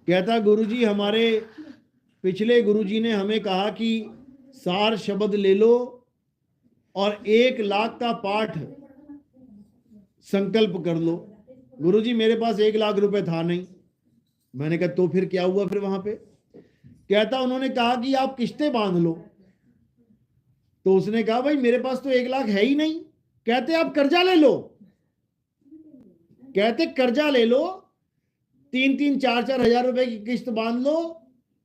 कहता गुरुजी हमारे पिछले गुरुजी ने हमें कहा कि सार शब्द ले लो और 1 लाख का पाठ संकल्प कर लो। गुरुजी मेरे पास 1 लाख रुपए था नहीं। मैंने कहा तो फिर क्या हुआ फिर वहां पे? कहता उन्होंने कहा कि आप किस्तें बांध लो। तो उसने कहा भाई मेरे पास तो 1 लाख है ही नहीं। कहते आप कर्जा ले लो। कहते कर्जा ले लो, 3-3 4-4 हजार रुपए की किस्त बांध लो,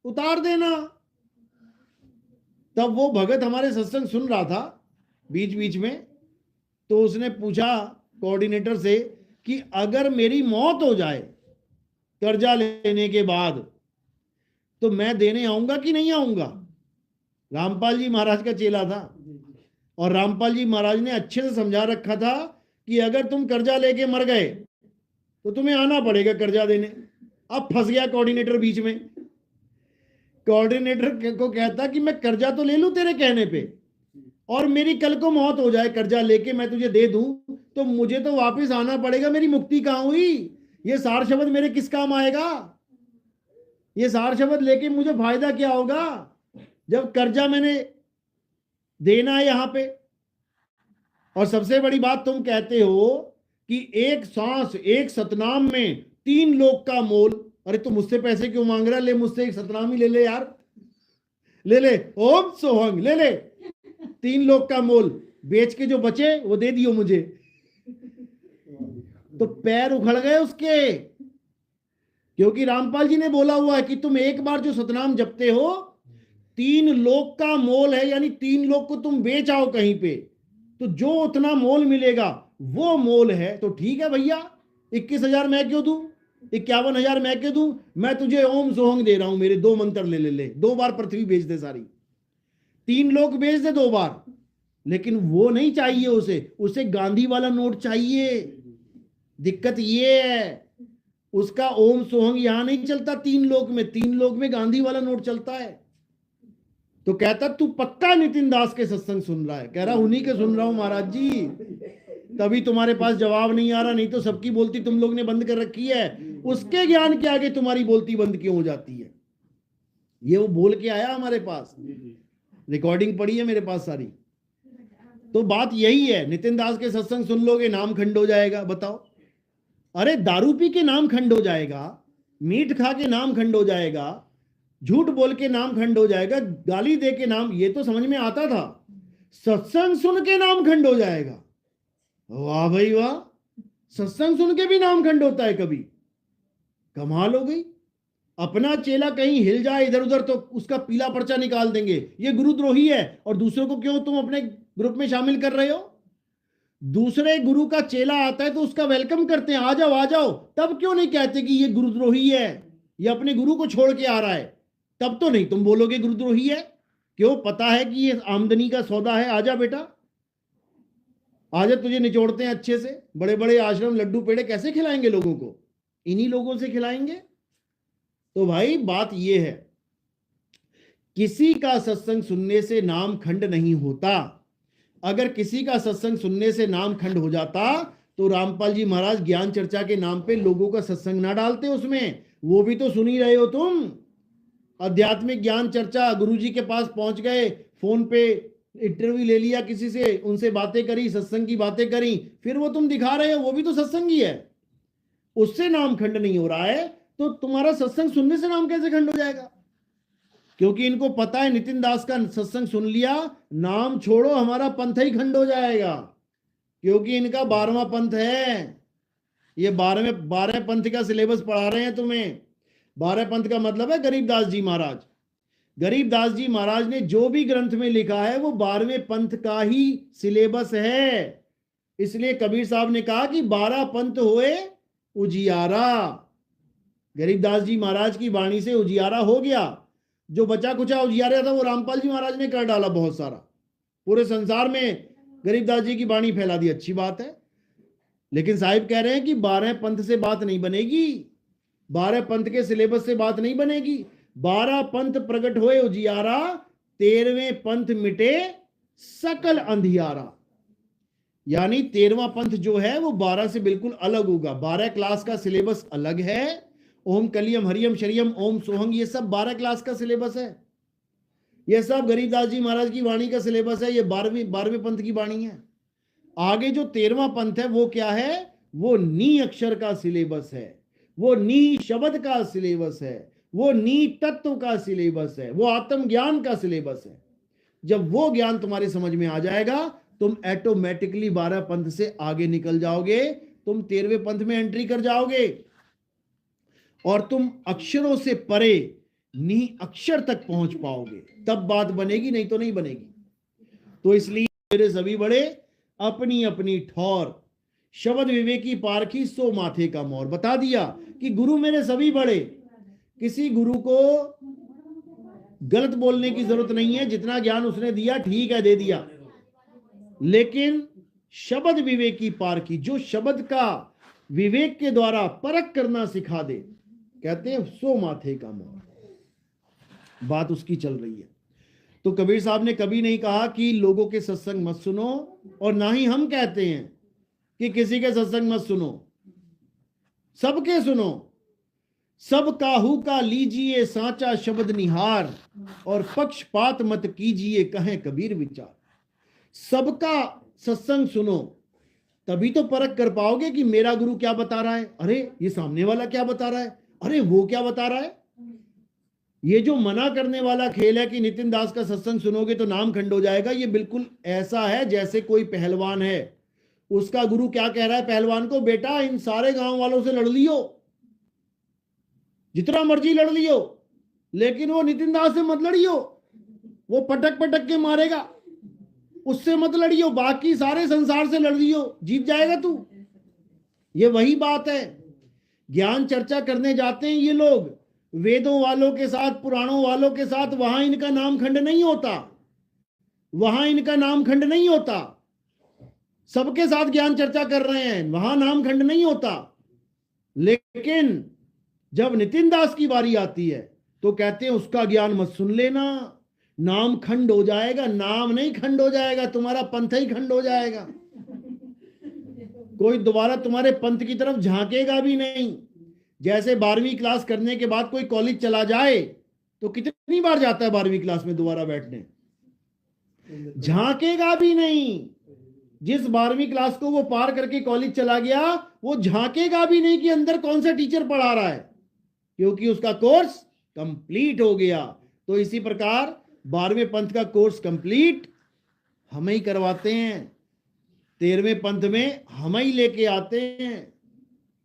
उतार देना। तब वो भगत हमारे सत्संग सुन रहा था बीच बीच में, तो उसने पूछा कोऑर्डिनेटर से कि अगर मेरी मौत हो जाए कर्जा लेने के बाद तो मैं देने आऊंगा कि नहीं आऊंगा? रामपाल जी महाराज का चेला था और रामपाल जी महाराज ने अच्छे से समझा रखा था कि अगर तुम कर्जा लेके मर गए तो तुम्हें आना पड़ेगा कर्जा देने। अब फंस गया कोऑर्डिनेटर बीच में। कोऑर्डिनेटर को कहता कि मैं कर्जा तो ले लूं तेरे कहने पे, और मेरी कल को मौत हो जाए कर्जा लेके मैं तुझे दे दूं तो मुझे तो वापस आना पड़ेगा, मेरी मुक्ति कहां हुई? ये सार शब्द मेरे किस काम आएगा? ये सार शब्द लेके मुझे फायदा क्या होगा जब कर्जा मैंने देना है यहां पे? और सबसे बड़ी बात तुम कहते हो कि एक सांस एक सतनाम में 3 लोक का मोल। अरे तू मुझसे पैसे क्यों मांग रहा? ले मुझसे एक सतनाम ही ले ले यार, ले ले, ओम सोहंग ले ले, 3 लोक का मोल बेच के जो बचे वो दे दियो मुझे। तो पैर उखड़ गए उसके, क्योंकि रामपाल जी ने बोला हुआ है कि तुम एक बार जो सतनाम जपते हो 3 लोक का मोल है, यानी 3 लोक को तुम बेच आओ कहीं पे तो जो उतना मोल मिलेगा वो मोल है। तो ठीक है भैया, 21,000 मैं क्यों दूं, 51,000 मैं क्यों दूं? मैं तुझे ओम सोहंग दे रहा हूं, मेरे 2 मंत्र ले ले ले, 2 बार पृथ्वी बेच दे सारी, 3 लोक बेच दे 2 बार। लेकिन वो नहीं चाहिए उसे, उसे गांधी वाला नोट चाहिए। दिक्कत ये है उसका ओम सोहंग यहां नहीं चलता 3 लोक में, 3 लोक में गांधी वाला नोट चलता है। तो कहता तू पक्का नितिन दास के सत्संग सुन रहा है? कह रहा उन्हीं के सुन रहा हूं महाराज जी, तभी तुम्हारे पास जवाब नहीं आ रहा, नहीं तो सबकी बोलती तुम लोग ने बंद कर रखी है। उसके ज्ञान के आगे तुम्हारी बोलती बंद क्यों हो जाती है? ये वो बोल के आया हमारे पास, रिकॉर्डिंग पड़ी है मेरे पास सारी। तो बात यही है, नितिन दास के सत्संग सुन लोगे नाम खंड हो जाएगा। बताओ, अरे दारू पी के नाम खंड हो जाएगा, मीठ खा के नाम खंड हो जाएगा, झूठ बोल के नाम खंड हो जाएगा, गाली दे के नाम, ये तो समझ में आता था। सत्संग सुन के नाम खंड हो जाएगा? वाह भाई वाह, सत्संग सुन के भी नाम खंड होता है कभी? कमाल हो गई। अपना चेला कहीं हिल जाए इधर उधर तो उसका पीला पर्चा निकाल देंगे, ये गुरुद्रोही है। और दूसरों को क्यों तुम अपने ग्रुप में शामिल कर रहे हो? दूसरे गुरु का चेला आता है तो उसका वेलकम करते हैं, आ जाओ आ जाओ। तब क्यों नहीं कहते कि ये गुरुद्रोही है, ये अपने गुरु को छोड़ के आ रहा है? तब तो नहीं तुम बोलोगे गुरुद्रोही है। क्यों? पता है कि ये आमदनी का सौदा है। आजा बेटा आजा, तुझे निचोड़ते हैं अच्छे से। बड़े बड़े आश्रम लड्डू पेड़े कैसे खिलाएंगे लोगों को? इन्हीं लोगों से खिलाएंगे। तो भाई बात ये है, किसी का सत्संग सुनने से नाम खंड नहीं होता। अगर किसी का सत्संग सुनने से नाम खंड हो जाता तो रामपाल जी महाराज ज्ञान चर्चा के नाम पे लोगों का सत्संग ना डालते उसमें। वो भी तो सुन ही रहे हो तुम, आध्यात्मिक ज्ञान चर्चा, गुरुजी के पास पहुंच गए, फोन पे इंटरव्यू ले लिया किसी से, उनसे बातें करी, सत्संग की बातें करी, फिर वो तुम दिखा रहे हो वो भी तो सत्संग ही है। उससे नाम खंड नहीं हो रहा है तो तुम्हारा सत्संग सुनने से नाम कैसे खंड हो जाएगा? क्योंकि इनको पता है नितिन दास का सत्संग सुन लिया, नाम छोड़ो हमारा पंथ ही खंड हो जाएगा। क्योंकि इनका 12वां पंथ है। ये 12वें पंथ का सिलेबस पढ़ा रहे हैं तुम्हें। 12 पंथ का मतलब है गरीबदास जी महाराज। गरीबदास जी महाराज ने जो भी ग्रंथ में लिखा है वो 12वें पंथ का ही सिलेबस है। इसलिए कबीर साहब ने कहा कि 12 पंथ होए उजियारा। गरीबदास जी महाराज की वाणी से उजियारा हो गया। जो बचा कुचा उजियारा था वो रामपाल जी महाराज ने कर डाला बहुत सारा, पूरे संसार में गरीबदास जी की वाणी फैला दी। अच्छी बात है, लेकिन साहिब कह रहे हैं कि 12 पंथ से बात नहीं बनेगी, 12 पंथ के सिलेबस से बात नहीं बनेगी। 12 पंथ प्रकट हुए उजियारा, 13वें पंथ मिटे सकल अंधियारा। यानी 13वां पंथ जो है वो 12 से बिल्कुल अलग होगा। 12 क्लास का सिलेबस अलग है। ओम कलियम हरियम शरियम ओम सोहंग ये सब 12 क्लास का सिलेबस है। ये सब गरीबदास जी महाराज की वाणी का सिलेबस है। ये 12वें पंथ की वाणी है। आगे जो 13वां पंथ है वो क्या है? वो नी अक्षर का सिलेबस है, वो नी शब्द का सिलेबस है, वो नी तत्व का सिलेबस है, वो आत्मज्ञान का सिलेबस है। जब वो ज्ञान तुम्हारे समझ में आ जाएगा तुम ऑटोमेटिकली 12 पंथ से आगे निकल जाओगे, तुम 13वें पंथ में एंट्री कर जाओगे और तुम अक्षरों से परे नी अक्षर तक पहुंच पाओगे, तब बात बनेगी, नहीं तो नहीं बनेगी। तो इसलिए मेरे सभी बड़े अपनी अपनी ठौर शब्द विवेकी पारखी सो माथे का मोर। बता दिया कि गुरु मेरे सभी बड़े, किसी गुरु को गलत बोलने की जरूरत नहीं है। जितना ज्ञान उसने दिया ठीक है, दे दिया, लेकिन शब्द विवेकी पारखी, जो शब्द का विवेक के द्वारा परख करना सिखा दे, कहते हैं सो माथे का मोर। बात उसकी चल रही है। तो कबीर साहब ने कभी नहीं कहा कि लोगों के सत्संग मत सुनो, और ना ही हम कहते हैं कि किसी के सत्संग मत सुनो, सबके सुनो। सब काहू का लीजिए साचा शब्द निहार, और पक्षपात मत कीजिए कहे कबीर विचार। सबका सत्संग सुनो, तभी तो परख कर पाओगे कि मेरा गुरु क्या बता रहा है, अरे ये सामने वाला क्या बता रहा है, अरे वो क्या बता रहा है। ये जो मना करने वाला खेल है कि नितिन दास का सत्संग सुनोगे तो नाम खंड हो जाएगा, ये बिल्कुल ऐसा है जैसे कोई पहलवान है, उसका गुरु क्या कह रहा है पहलवान को, बेटा इन सारे गांव वालों से लड़ लियो, जितना मर्जी लड़ लियो, लेकिन वो नितिन दास से मत लड़ियो, वो पटक पटक के मारेगा, उससे मत लड़ियो, बाकी सारे संसार से लड़ लियो, जीत जाएगा तू। ये वही बात है। ज्ञान चर्चा करने जाते हैं ये लोग वेदों वालों के साथ, पुराणों वालों के साथ, वहां इनका नाम खंड नहीं होता, वहां इनका नाम खंड नहीं होता। सबके साथ ज्ञान चर्चा कर रहे हैं, वहां नाम खंड नहीं होता। लेकिन जब नितिन दास की बारी आती है तो कहते हैं उसका ज्ञान मत सुन लेना, नाम खंड हो जाएगा। नाम नहीं खंड हो जाएगा, तुम्हारा पंथ ही खंड हो जाएगा। कोई दोबारा तुम्हारे पंथ की तरफ झांकेगा भी नहीं। जैसे 12वीं क्लास करने के बाद कोई कॉलेज चला जाए तो कितनी बार जाता है 12वीं क्लास में दोबारा बैठने, झांकेगा भी नहीं। जिस 12वीं क्लास को वो पार करके कॉलेज चला गया, वो झांकेगा भी नहीं कि अंदर कौन सा टीचर पढ़ा रहा है, क्योंकि उसका कोर्स कंप्लीट हो गया। तो इसी प्रकार 12वें पंथ का कोर्स कंप्लीट हम ही करवाते हैं, 13वें पंथ में हम ही लेके आते हैं,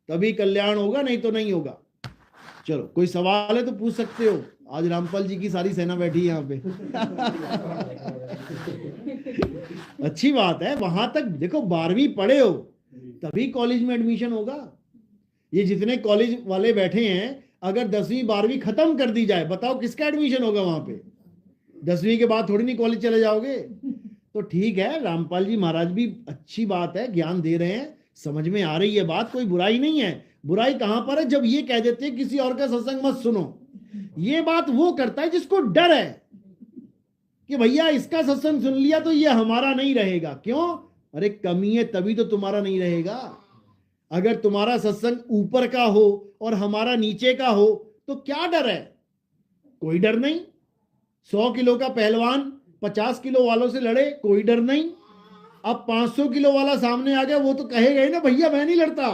तभी कल्याण होगा, नहीं तो नहीं होगा। चलो कोई सवाल है तो पूछ सकते हो। आज रामपाल जी की सारी सेना बैठी है यहाँ पे। अच्छी बात है। वहां तक देखो 12वीं पढ़े हो तभी कॉलेज में एडमिशन होगा। ये जितने कॉलेज वाले बैठे हैं, अगर 10वीं 12वीं खत्म कर दी जाए, बताओ किसका एडमिशन होगा वहां पे? 10वीं के बाद थोड़ी नहीं कॉलेज चले जाओगे। तो ठीक है, रामपाल जी महाराज भी अच्छी बात है, ज्ञान दे रहे हैं, समझ में आ रही है बात, कोई बुराई नहीं है। बुराई कहां पर है? जब ये कह देते हैं किसी और का सत्संग मत सुनो। ये बात वो करता है जिसको डर है कि भैया इसका सत्संग सुन लिया तो ये हमारा नहीं रहेगा। क्यों? अरे कमी है तभी तो तुम्हारा नहीं रहेगा। अगर तुम्हारा सत्संग ऊपर का हो और हमारा नीचे का हो तो क्या डर है? कोई डर नहीं। 100 किलो का पहलवान 50 किलो वालों से लड़े, कोई डर नहीं। अब 500 किलो वाला सामने आ गया, वो तो कहेगा ही ना भैया मैं नहीं लड़ता,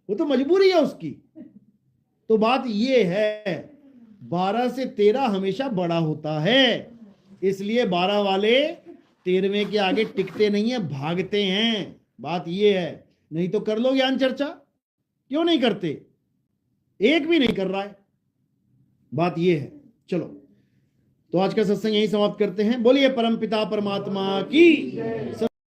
वो तो मजबूरी है उसकी। तो बात ये है, 12 से 13 हमेशा बड़ा होता है, इसलिए 12 वाले 13वें के आगे टिकते नहीं है, भागते हैं। बात ये है। नहीं तो कर लो ज्ञान चर्चा, क्यों नहीं करते? एक भी नहीं कर रहा है। बात ये है। चलो तो आज का सत्संग यही समाप्त करते हैं। बोलिए परमपिता परमात्मा की।